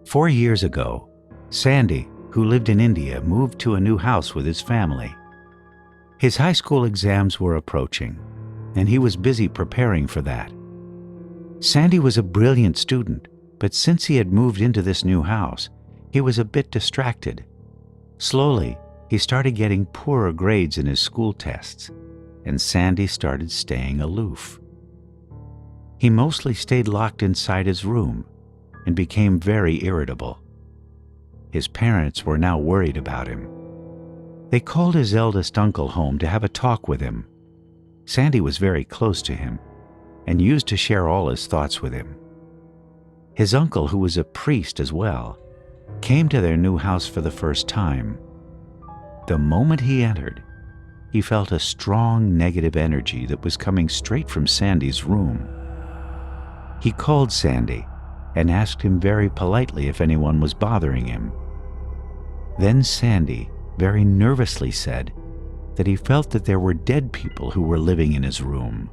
4 years ago, Sandy, who lived in India, moved to a new house with his family. His high school exams were approaching, and he was busy preparing for that. Sandy was a brilliant student, but since he had moved into this new house, he was a bit distracted. Slowly, he started getting poorer grades in his school tests, and Sandy started staying aloof. He mostly stayed locked inside his room and became very irritable. His parents were now worried about him. They called his eldest uncle home to have a talk with him. Sandy was very close to him and used to share all his thoughts with him. His uncle, who was a priest as well, came to their new house for the first time. The moment he entered, he felt a strong negative energy that was coming straight from Sandy's room. He called Sandy and asked him very politely if anyone was bothering him. Then Sandy very nervously said that he felt that there were dead people who were living in his room.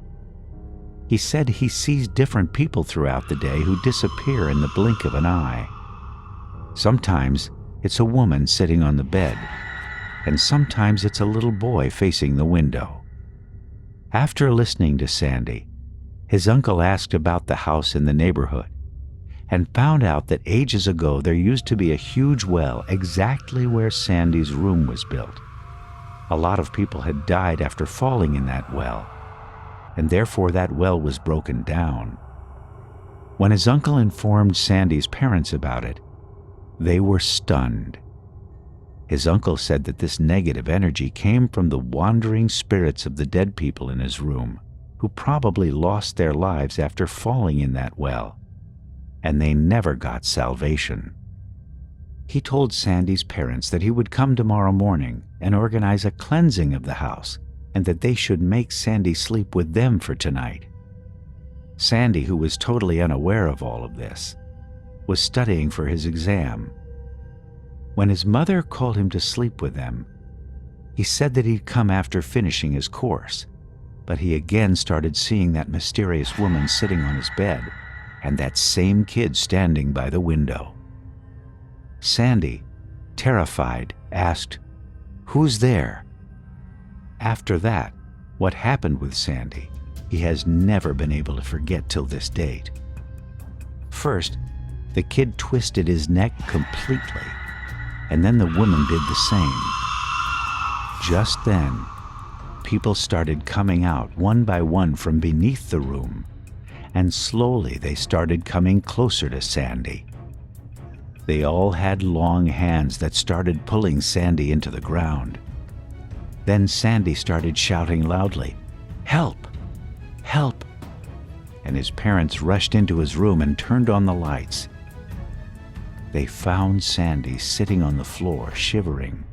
He said he sees different people throughout the day who disappear in the blink of an eye. Sometimes it's a woman sitting on the bed, and sometimes it's a little boy facing the window. After listening to Sandy, his uncle asked about the house in the neighborhood and found out that ages ago there used to be a huge well exactly where Sandy's room was built. A lot of people had died after falling in that well, and therefore that well was broken down. When his uncle informed Sandy's parents about it, they were stunned. His uncle said that this negative energy came from the wandering spirits of the dead people in his room, who probably lost their lives after falling in that well, and they never got salvation. He told Sandy's parents that he would come tomorrow morning and organize a cleansing of the house, and that they should make Sandy sleep with them for tonight. Sandy, who was totally unaware of all of this, was studying for his exam. When his mother called him to sleep with them, he said that he'd come after finishing his course, but he again started seeing that mysterious woman sitting on his bed and that same kid standing by the window. Sandy, terrified, asked, "Who's there?" After that, what happened with Sandy, he has never been able to forget till this date. First, the kid twisted his neck completely, and then the woman did the same. Just then, people started coming out one by one from beneath the room, and slowly they started coming closer to Sandy. They all had long hands that started pulling Sandy into the ground. Then Sandy started shouting loudly, "Help! Help!" And his parents rushed into his room and turned on the lights. They found Sandy sitting on the floor, shivering,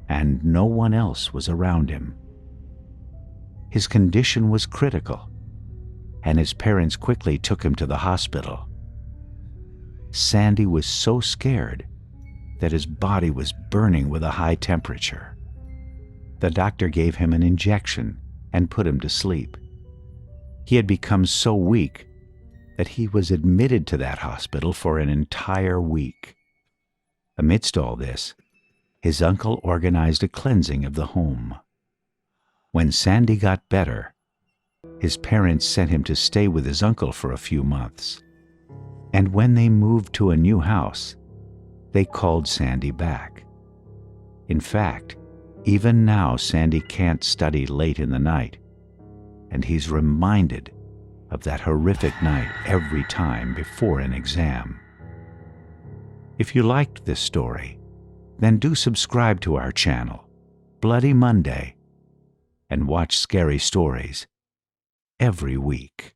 and no one else was around him. His condition was critical, and his parents quickly took him to the hospital. Sandy was so scared that his body was burning with a high temperature. The doctor gave him an injection and put him to sleep. He had become so weak that he was admitted to that hospital for an entire week. Amidst all this, his uncle organized a cleansing of the home. When Sandy got better, his parents sent him to stay with his uncle for a few months. And when they moved to a new house, they called Sandy back. In fact, even now Sandy can't study late in the night, and he's reminded of that horrific night every time before an exam. If you liked this story, then do subscribe to our channel, Bloody Monday, and watch scary stories every week.